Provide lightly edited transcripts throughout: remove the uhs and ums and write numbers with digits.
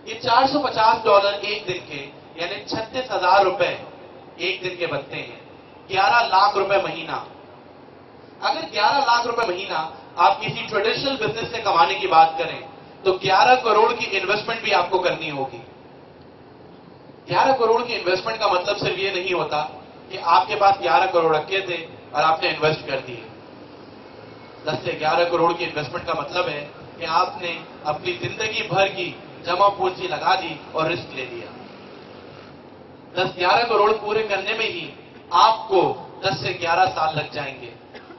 ये $450 एक दिन के, यानी 36,000 रुपए एक दिन के बनते हैं। 11 लाख रुपए महीना। अगर 11 लाख रुपए महीना आप किसी ट्रेडिशनल बिजनेस से कमाने की बात करें तो 11 करोड़ की इन्वेस्टमेंट भी आपको करनी होगी। 11 करोड़ की इन्वेस्टमेंट का मतलब सिर्फ ये नहीं होता कि आपके पास 11 करोड़ रखे थे और आपने इन्वेस्ट कर दिए। 10 से 11 करोड़ की इन्वेस्टमेंट का मतलब है कि आपने अपनी जिंदगी भर की जमा पूंजी लगा दी और रिस्क ले लिया। 10-11 करोड़ पूरे करने में ही आपको 10 से 11 साल लग जाएंगे।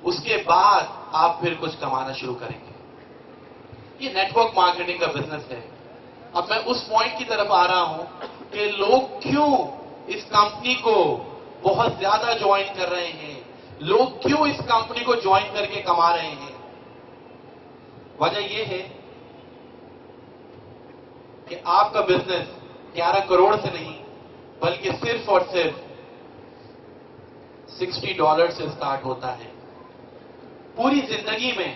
उसके बाद आप फिर कुछ कमाना शुरू करेंगे। ये नेटवर्क मार्केटिंग का बिजनेस है। अब मैं उस पॉइंट की तरफ आ रहा हूं कि लोग क्यों इस कंपनी को बहुत ज्यादा ज्वाइन कर रहे हैं, लोग क्यों इस कंपनी को ज्वाइन करके कमा रहे हैं। वजह यह है कि आपका बिजनेस 11 करोड़ से नहीं बल्कि सिर्फ और सिर्फ $60 से स्टार्ट होता है। पूरी जिंदगी में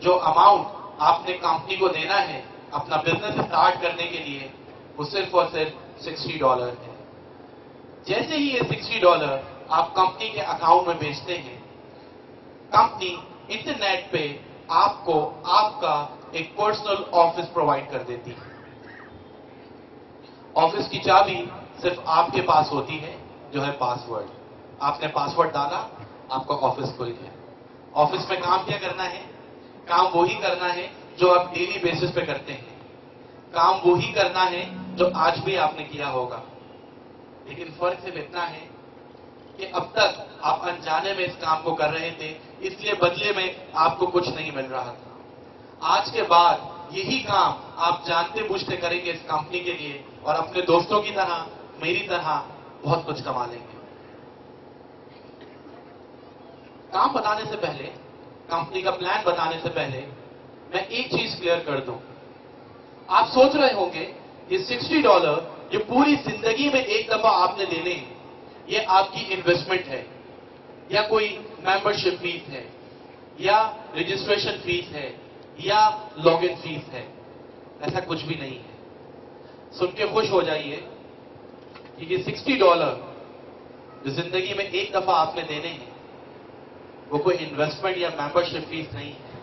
जो अमाउंट आपने कंपनी को देना है अपना बिजनेस स्टार्ट करने के लिए, वो सिर्फ और सिर्फ $60 है। जैसे ही ये $60 आप कंपनी के अकाउंट में भेजते हैं, कंपनी इंटरनेट पे आपको आपका एक पर्सनल ऑफिस प्रोवाइड कर देती है। ऑफिस की चाबी सिर्फ आपके पास होती है, जो है पासवर्ड। आपने पासवर्ड डाला, आपका ऑफिस खुल गया। ऑफिस में काम क्या करना है? काम वही करना है जो आप डेली बेसिस पे करते हैं। काम वही करना है जो आज भी आपने किया होगा। लेकिन फर्क सिर्फ इतना है कि अब तक आप अनजाने में इस काम को कर रहे थे, इसलिए बदले में आपको कुछ नहीं मिल रहा था। आज के बाद यही काम आप जानते बूझते करेंगे इस कंपनी के लिए और अपने दोस्तों की तरह, मेरी तरह बहुत कुछ कमा लेंगे। काम बताने से पहले, कंपनी का प्लान बताने से पहले मैं एक चीज क्लियर कर दूं। आप सोच रहे होंगे ये $60 जो पूरी जिंदगी में एक दफा आपने देने हैं, ये आपकी इन्वेस्टमेंट है या कोई मेंबरशिप फीस है या रजिस्ट्रेशन फीस है या लॉगिन फीस है। ऐसा कुछ भी नहीं है। सुन के खुश हो जाइए कि ये $60 जो जिंदगी में एक दफा आपने देने हैं, वो कोई इन्वेस्टमेंट या मेंबरशिप फीस नहीं है।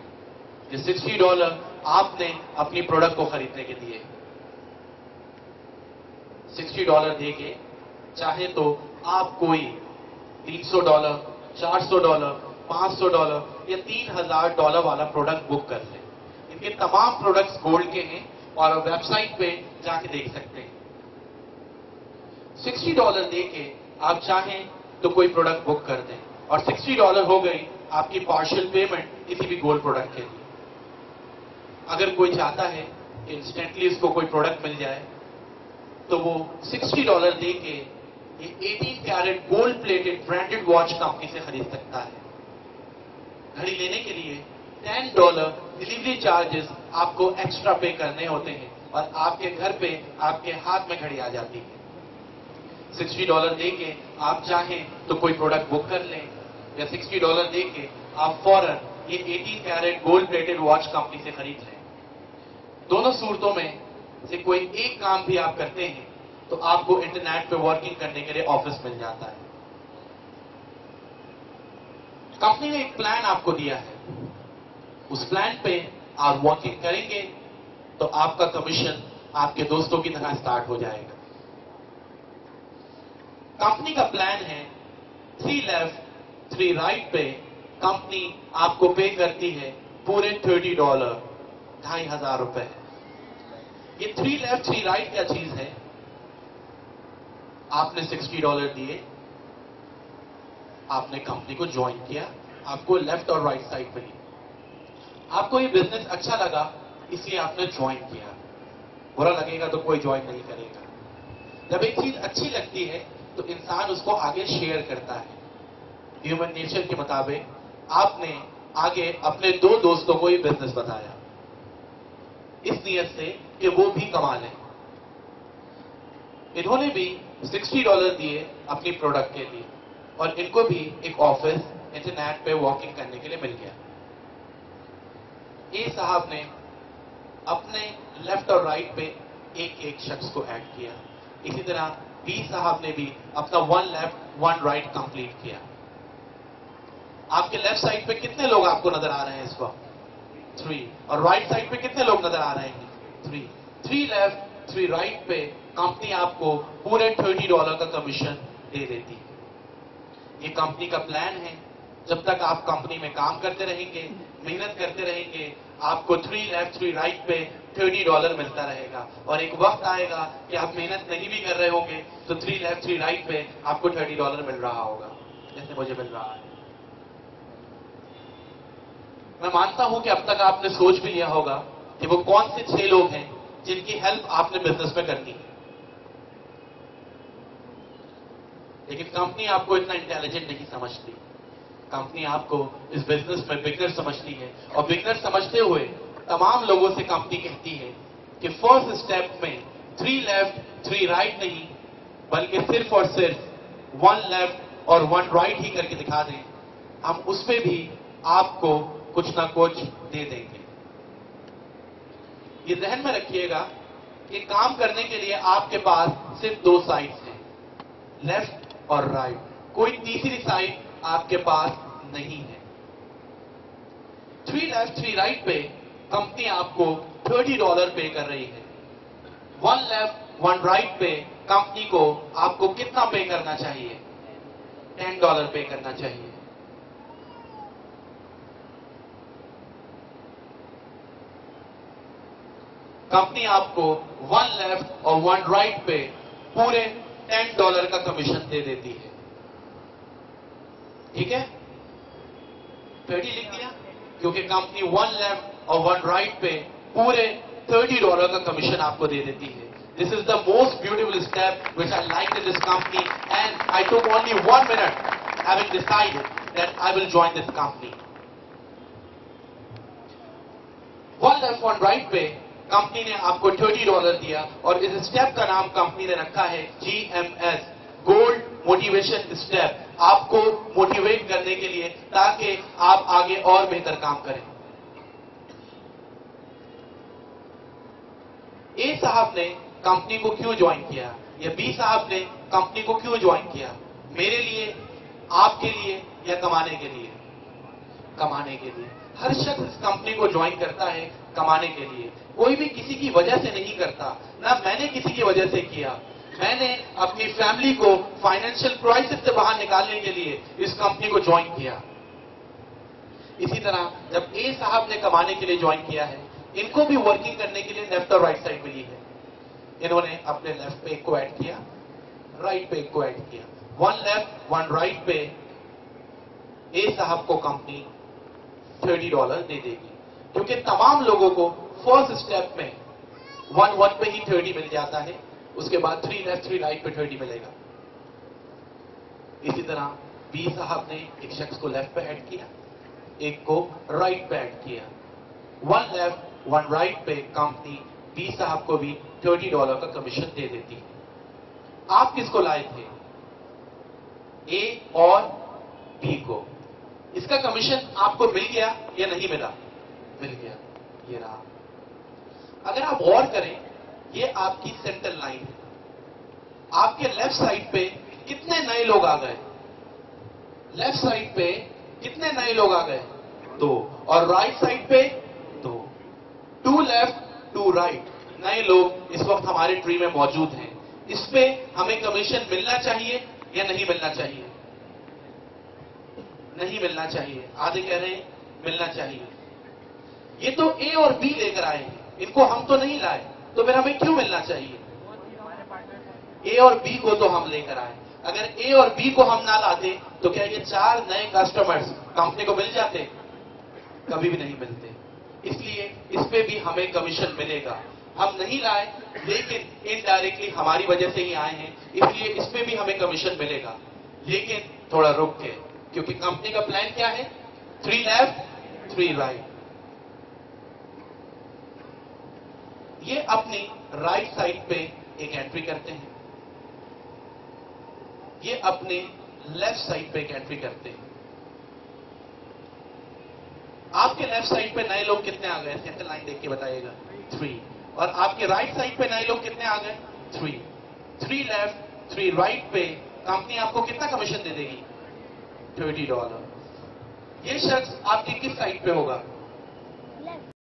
ये $60 आपने अपनी प्रोडक्ट को खरीदने के लिए। $60 देके चाहे तो आप कोई $300, $400, $500 या $3000 वाला प्रोडक्ट बुक कर लें। इनके तमाम प्रोडक्ट्स गोल्ड के हैं और वेबसाइट पे जाके देख सकते हैं। $60 देके आप चाहें तो कोई प्रोडक्ट बुक कर दें और $60 हो गई आपकी पार्शियल पेमेंट किसी भी गोल्ड प्रोडक्ट के लिए। अगर कोई चाहता है कि इंस्टेंटली उसको कोई प्रोडक्ट मिल जाए तो वो $60 देके ये 18 carat gold plated branded watch company से खरीद सकता है। घड़ी लेने के लिए $10 डिलीवरी चार्जेस आपको एक्स्ट्रा पे करने होते हैं और आपके घर पे आपके हाथ में घड़ी आ जाती है। $60 देके आप चाहें तो कोई प्रोडक्ट बुक कर लें या $60 देके आप फौरन ये 18 carat gold plated watch company से खरीद लें। दोनों सूरतों में से कोई एक काम भी आप करते हैं तो आपको इंटरनेट पे वर्किंग करने के लिए ऑफिस मिल जाता है। कंपनी ने एक प्लान आपको दिया है, उस प्लान पे आप वर्किंग करेंगे तो आपका कमीशन आपके दोस्तों की तरह स्टार्ट हो जाएगा। कंपनी का प्लान है 3 लेफ्ट 3 राइट पे कंपनी आपको पे करती है पूरे $30, $2500। ये 3 लेफ्ट 3 राइट क्या चीज है? आपने $60 दिए, आपने कंपनी को ज्वाइन किया, आपको लेफ्ट और राइट साइड मिली। आपको ये बिजनेस अच्छा लगा इसलिए आपने ज्वाइन किया। बुरा लगेगा तो कोई ज्वाइन नहीं करेगा। जब एक चीज अच्छी लगती है तो इंसान उसको आगे शेयर करता है। ह्यूमन नेचर के मुताबिक आपने आगे अपने 2 दोस्तों को ये बिजनेस बताया इस नियत से कि वो भी कमा लें। इन्होंने भी $60 दिए अपनी प्रोडक्ट के लिए और इनको भी एक ऑफिस इंटरनेट पे वॉकिंग करने के लिए मिल गया। ए साहब ने अपने लेफ्ट और राइट पे एक एक शख्स को ऐड किया। इसी तरह बी साहब ने भी अपना 1 लेफ्ट 1 राइट कंप्लीट किया। आपके लेफ्ट साइड पे कितने लोग आपको नजर आ रहे हैं इस वक्त? 3। और राइट साइड पे कितने लोग नजर आ रहे हैं? 3 लेफ्ट 3 राइट पे कंपनी आपको पूरे $30 का कमीशन दे देती है। ये कंपनी का प्लान है। जब तक आप कंपनी में काम करते रहेंगे, मेहनत करते रहेंगे, आपको 3 लेफ्ट 3 राइट पे $30 मिलता रहेगा। और एक वक्त आएगा कि आप मेहनत नहीं भी कर रहे होंगे तो 3 लेफ्ट 3 राइट पे आपको $30 मिल रहा होगा, जैसे मुझे मिल रहा है। मैं मानता हूं कि अब तक आपने सोच भी लिया होगा कि वो कौन से 6 लोग हैं जिनकी हेल्प आपने बिजनेस में करनी है। लेकिन कंपनी आपको इतना इंटेलिजेंट नहीं समझती। कंपनी आपको इस बिजनेस में बिगनर समझती है, और बिगनर समझते हुए तमाम लोगों से कंपनी कहती है कि फर्स्ट स्टेप में 3 लेफ्ट 3 राइट नहीं, बल्कि सिर्फ और सिर्फ 1 लेफ्ट और 1 राइट ही करके दिखा दें, हम उसमें भी आपको कुछ ना कुछ दे देंगे। ये ध्यान में रखिएगा कि काम करने के लिए आपके पास सिर्फ 2 साइड्स हैं, लेफ्ट और राइट। कोई तीसरी साइड आपके पास नहीं है। 3 लेफ्ट 3 राइट पे कंपनी आपको $30 पे कर रही है। 1 लेफ्ट 1 राइट पे कंपनी को आपको कितना पे करना चाहिए? $10 पे करना चाहिए। कंपनी आपको 1 लेफ्ट और 1 राइट पे पूरे $10 का कमीशन दे देती है। ठीक है? 30 लिख दिया, क्योंकि कंपनी 1 लेफ्ट और 1 राइट पे पूरे $30 का कमीशन आपको दे देती है। This is the most beautiful step which I liked in this company, and I took only 1 minute having decided that I will join this company. 1 left 1 right पे company ने आपको $30 दिया, और इस स्टेप का नाम कंपनी ने रखा है GMS, गोल्ड मोटिवेशन स्टेप। आपको मोटिवेट करने के लिए, ताकि आप आगे और बेहतर काम करें। ए साहब ने कंपनी को क्यों ज्वाइन किया, या बी साहब ने कंपनी को क्यों ज्वाइन किया? मेरे लिए, आपके लिए, या कमाने के लिए? कमाने के लिए। हर शख्स इस कंपनी को ज्वाइन करता है कमाने के लिए। कोई भी किसी की वजह से नहीं करता, ना मैंने किसी की वजह से किया। मैंने अपनी फैमिली को फाइनेंशियल क्राइसिस से बाहर निकालने के लिए इस कंपनी को ज्वाइन किया। इसी तरह जब ए साहब ने कमाने के लिए ज्वाइन किया है, इनको भी वर्किंग करने के लिए लेफ्ट और राइट साइड मिली है। इन्होंने अपने लेफ्ट पे एक को ऐड किया, राइट पे एक को ऐड किया। 1 लेफ्ट 1 राइट पे ए साहब को कंपनी $30 दे देगी, क्योंकि तमाम लोगों को फर्स्ट स्टेप में 1 पे ही 30 मिल जाता है। उसके बाद 3 लेफ्ट 3 राइट पे 30 मिलेगा। इसी तरह बी साहब ने एक शख्स को लेफ्ट पे ऐड किया, एक को राइट पे ऐड किया। 1 लेफ्ट 1 राइट पे कंपनी बी साहब को भी $30 का कमीशन दे देती है। आप किसको लाए थे? ए और बी को। इसका कमीशन आपको मिल गया या नहीं मिला? मिल गया। ये रहा। अगर आप गौर करें, ये आपकी सेंटर लाइन है। आपके लेफ्ट साइड पे कितने नए लोग आ गए? लेफ्ट साइड पे कितने नए लोग आ गए? 2। और राइट साइड पे 2। 2 लेफ्ट 2 राइट नए लोग इस वक्त हमारे ट्री में मौजूद हैं। इस पे हमें कमीशन मिलना चाहिए या नहीं मिलना चाहिए? नहीं मिलना चाहिए। आधे कह रहे हैं मिलना चाहिए। ये तो ए और बी लेकर आए हैं, इनको हम तो नहीं लाए, तो फिर हमें क्यों मिलना चाहिए? ए और बी को तो हम लेकर आए। अगर ए और बी को हम ना लाते तो क्या ये 4 नए कस्टमर्स कंपनी को मिल जाते? कभी भी नहीं मिलते। इसलिए इस पे भी हमें कमीशन मिलेगा। हम नहीं लाए, लेकिन इनडायरेक्टली हमारी वजह से ही आए हैं, इसलिए इस पे भी हमें कमीशन मिलेगा, लेकिन थोड़ा रुक के, क्योंकि कंपनी का प्लान क्या है? 3 लेफ्ट 3 राइट। ये अपनी राइट साइड पे एक एंट्री करते हैं, ये अपने लेफ्ट साइड पे एक एंट्री करते हैं। आपके लेफ्ट साइड पे नए लोग कितने आ गए? सेंटर लाइन देख के बताइएगा। 3। और आपके राइट साइड पे नए लोग कितने आ गए? 3 लेफ्ट 3 राइट पे कंपनी आपको कितना कमीशन दे देगी? $30। ये शख्स आपकी किस साइड पे होगा?